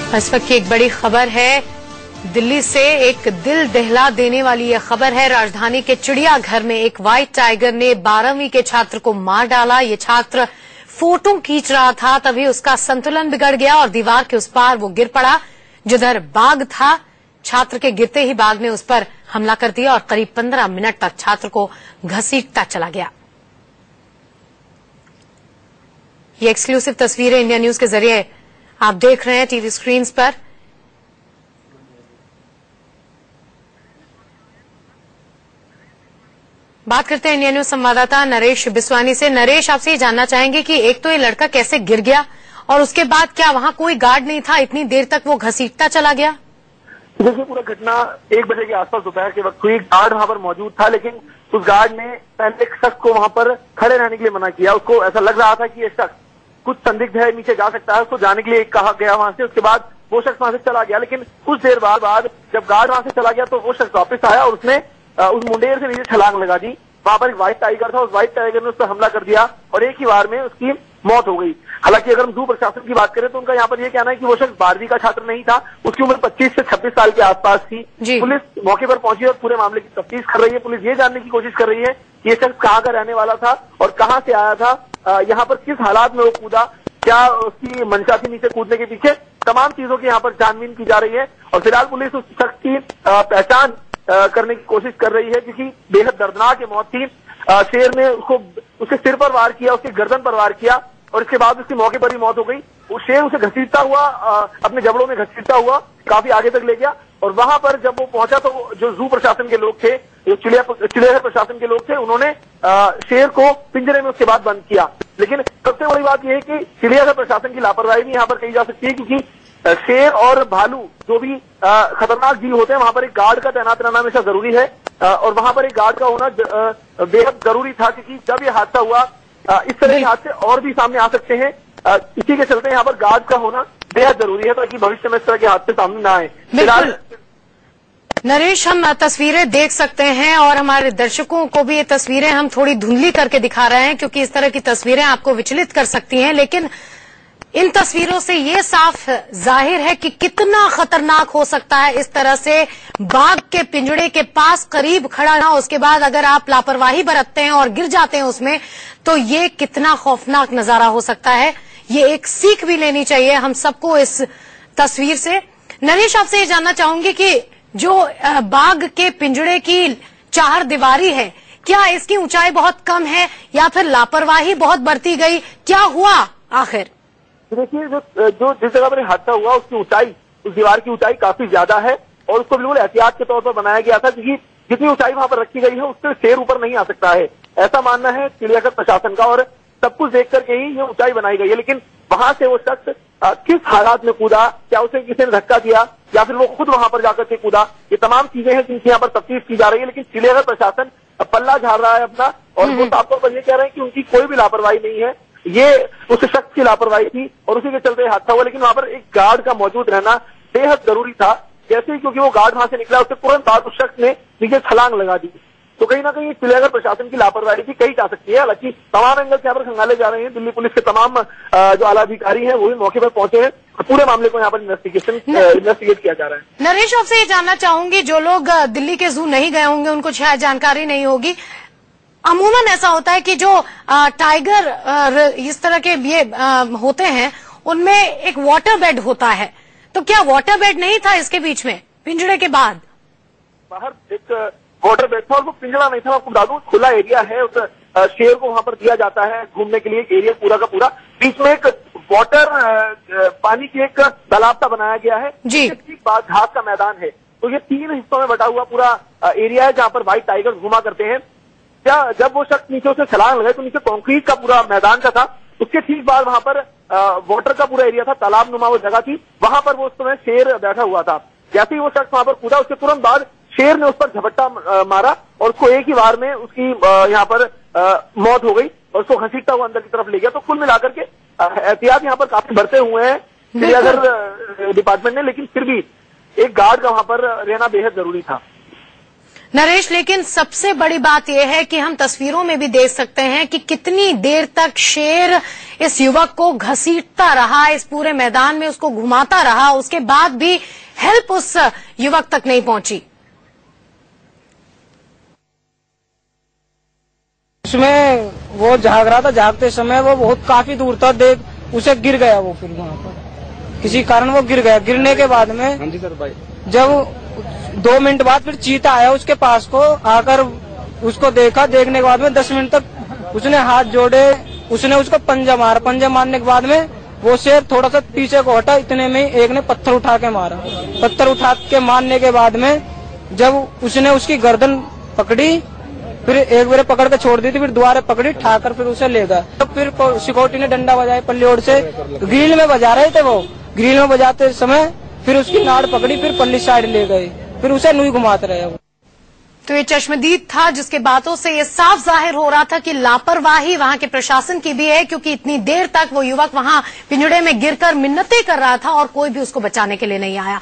इस वक्त की एक बड़ी खबर है दिल्ली से। एक दिल दहला देने वाली यह खबर है। राजधानी के चिड़ियाघर में एक व्हाइट टाइगर ने 12वीं के छात्र को मार डाला। ये छात्र फोटो खींच रहा था, तभी उसका संतुलन बिगड़ गया और दीवार के उस पार वो गिर पड़ा जिधर बाघ था। छात्र के गिरते ही बाघ ने उस पर हमला कर दिया और करीब 15 मिनट तक छात्र को घसीटता चला गया। ये एक्सक्लूसिव तस्वीरें इंडिया न्यूज के जरिए आप देख रहे हैं टीवी स्क्रीन पर। बात करते हैं इंडिया न्यूज संवाददाता नरेश बिस्वानी से। नरेश, आपसे ये जानना चाहेंगे कि एक तो ये लड़का कैसे गिर गया और उसके बाद क्या वहां कोई गार्ड नहीं था, इतनी देर तक वो घसीटता चला गया? देखिए, पूरा घटना 1 बजे के आसपास दोपहर के वक्त हुई। गार्ड वहां पर मौजूद था, लेकिन उस गार्ड ने पहले एक शख्स को वहां पर खड़े रहने के लिए मना किया। उसको ऐसा लग रहा था कि ये शख्स कुछ संदिग्ध है, नीचे जा सकता है, उसको जाने के लिए कहा गया वहां से। उसके बाद वो शख्स वहां से चला गया, लेकिन कुछ देर बाद जब गार्ड वहां से चला गया तो वो शख्स वापस आया और उसने उस मुंडेर से नीचे छलांग लगा दी। वहां पर एक व्हाइट टाइगर था, उस व्हाइट टाइगर ने उस पर हमला कर दिया और एक ही बार में उसकी मौत हो गई। हालांकि अगर हम जू प्रशासन की बात करें तो उनका यहाँ पर यह कहना है कि वो शख्स 12वीं का छात्र नहीं था, उसकी उम्र 25 से 26 साल के आसपास थी। पुलिस मौके पर पहुंची और पूरे मामले की तफ्तीश कर रही है। पुलिस ये जानने की कोशिश कर रही है कि ये शख्स कहाँ का रहने वाला था और कहाँ से आया था, यहाँ पर किस हालात में वो कूदा, क्या उसकी मंशा थी नीचे कूदने के पीछे, तमाम चीजों की यहाँ पर छानबीन की जा रही है। और फिलहाल पुलिस उस शख्स की पहचान करने की कोशिश कर रही है, क्योंकि बेहद दर्दनाक मौत थी। शेर ने उसके सिर पर वार किया, उसकी गर्दन पर वार किया और इसके बाद उसकी मौके पर ही मौत हो गई। वो शेर उसे घसीटता हुआ अपने जबड़ों में घसीटता हुआ काफी आगे तक ले गया और वहां पर जब वो पहुंचा तो जो जू प्रशासन के लोग थे, जो चिड़ियाघर प्रशासन के लोग थे, उन्होंने शेर को पिंजरे में उसके बाद बंद किया। लेकिन सबसे बड़ी बात यह है कि चिड़ियाघर प्रशासन की लापरवाही भी यहाँ पर कही जा सकती है, क्योंकि शेर और भालू जो भी खतरनाक जीव होते हैं, वहां पर एक गार्ड का तैनात रहना हमेशा जरूरी है और वहां पर एक गार्ड का होना बेहद जरूरी था, क्योंकि जब ये हादसा हुआ इस तरह के हादसे और भी सामने आ सकते हैं। इसी के चलते यहाँ पर गार्ड का होना बेहद जरूरी है ताकि भविष्य में इस तरह के हादसे सामने न आए। फिलहाल नरेश, हम तस्वीरें देख सकते हैं और हमारे दर्शकों को भी ये तस्वीरें हम थोड़ी धुंधली करके दिखा रहे हैं, क्योंकि इस तरह की तस्वीरें आपको विचलित कर सकती हैं। लेकिन इन तस्वीरों से ये साफ जाहिर है कि कितना खतरनाक हो सकता है इस तरह से बाघ के पिंजड़े के पास करीब खड़ा ना, उसके बाद अगर आप लापरवाही बरतते हैं और गिर जाते हैं उसमें, तो ये कितना खौफनाक नजारा हो सकता है। ये एक सीख भी लेनी चाहिए हम सबको इस तस्वीर से। नरेश, आपसे ये जानना चाहूंगी कि जो बाघ के पिंजड़े की चार दीवारी है, क्या इसकी ऊंचाई बहुत कम है या फिर लापरवाही बहुत बरती गई, क्या हुआ आखिर? देखिए, जो जिस जगह पर हादसा हुआ उसकी ऊंचाई, उस दीवार की ऊंचाई काफी ज्यादा है और उसको बिल्कुल एहतियात के तौर पर बनाया गया था, क्योंकि जितनी ऊंचाई वहां पर रखी गई है उससे शेर ऊपर नहीं आ सकता है, ऐसा मानना है चिड़ियाघर प्रशासन का। और सब कुछ देख करके ही ये ऊंचाई बनाई गई है। लेकिन वहां से वो शख्स किस हालात में कूदा, क्या उसे किसी ने धक्का दिया या फिर वो खुद वहां पर जाकर के कूदा, ये तमाम चीजें हैं जिनकी यहाँ पर तफ्तीश की जा रही है। लेकिन चिड़ियाघर प्रशासन पल्ला झाड़ रहा है अपना और वो साफ तौर पर ये कह रहे हैं कि उनकी कोई भी लापरवाही नहीं है, ये उस शख्स की लापरवाही थी और उसी के चलते हादसा हुआ। लेकिन वहां पर एक गार्ड का मौजूद रहना बेहद जरूरी था, जैसे ही क्योंकि वो गार्ड वहां से निकला उसके तुरंत बाद उस शख्स ने नीचे छलांग लगा दी। तो कहीं ना कहीं चिड़ियाघर प्रशासन की लापरवाही भी कही जा सकती है। हालांकि तमाम एंगल यहाँ पर खंगाले जा रहे हैं। दिल्ली पुलिस के तमाम जो आला अधिकारी हैं वो भी मौके पर पहुंचे हैं और पूरे मामले को यहाँ पर इन्वेस्टिगेट किया जा रहा है। नरेश, आपसे ये जानना चाहूंगी, जो लोग दिल्ली के जू नहीं गए होंगे उनको शायद जानकारी नहीं होगी, अमूमन ऐसा होता है कि जो टाइगर इस तरह के ये होते हैं उनमें एक वाटर बेड होता है, तो क्या वाटर बेड नहीं था इसके बीच में पिंजड़े के बाद? बाहर एक वाटर बेड था और वो पिंजड़ा नहीं था। आपको बता दूं, खुला एरिया है, उस शेर को वहां पर दिया जाता है घूमने के लिए, एक एरिया पूरा का पूरा। बीच में एक वाटर पानी की एक तालाब सा बनाया गया है जी, ठीक बाद घास का मैदान है। तो ये 3 हिस्सों में बटा हुआ पूरा एरिया है जहां पर व्हाइट टाइगर घूमा करते हैं। जब वो शख्स नीचे उसे छलांग लगे तो नीचे कंक्रीट का पूरा मैदान का था, उसके ठीक बाद वहां पर वाटर का पूरा एरिया था, तालाब नुमा वो जगह थी, वहां पर वो उस समय शेर बैठा हुआ था। जैसे ही वो शख्स वहां पर कूदा उसके तुरंत बाद शेर ने उस पर झपट्टा मारा और उसको एक ही बार में उसकी यहाँ पर मौत हो गई और उसको घसीटता हुआ अंदर की तरफ ले गया। तो कुल मिलाकर के एहतियात यहाँ पर काफी बढ़ते हुए हैं चिड़ियाघर डिपार्टमेंट ने, लेकिन फिर भी एक गार्ड का वहां पर रहना बेहद जरूरी था। नरेश, लेकिन सबसे बड़ी बात यह है कि हम तस्वीरों में भी देख सकते हैं कि कितनी देर तक शेर इस युवक को घसीटता रहा, इस पूरे मैदान में उसको घुमाता रहा, उसके बाद भी हेल्प उस युवक तक नहीं पहुंची। उसमें वो झाग रहा था, झागते समय वो बहुत काफी दूर था, देख उसे गिर गया वो, फिर वहाँ पर किसी कारण वो गिर गया। गिरने के बाद में जब 2 मिनट बाद फिर चीता आया उसके पास को, आकर उसको देखा। देखने के बाद में 10 मिनट तक उसने हाथ जोड़े, उसने उसको पंजा मारा। पंजा मारने के बाद में वो शेर थोड़ा सा पीछे को हटा, इतने में एक ने पत्थर उठा के मारा। पत्थर उठा के मारने के बाद में जब उसने उसकी गर्दन पकड़ी, फिर एक बार पकड़ के छोड़ दी थी, फिर दोबारा पकड़ी, ठाकर फिर उसे ले गया। तो फिर सिक्योरिटी ने डंडा बजाया पल्ली ओर से, ग्रिल में बजा रहे थे वो। ग्रिल में बजाते समय फिर उसकी नाड़ पकड़ी, फिर पल्ली साइड ले गए, फिर उसे नुई घुमाते रहे वो। तो ये चश्मदीद था, जिसके बातों से ये साफ जाहिर हो रहा था कि लापरवाही वहां के प्रशासन की भी है, क्योंकि इतनी देर तक वो युवक वहां पिंजड़े में गिरकर मिन्नतें कर रहा था और कोई भी उसको बचाने के लिए नहीं आया।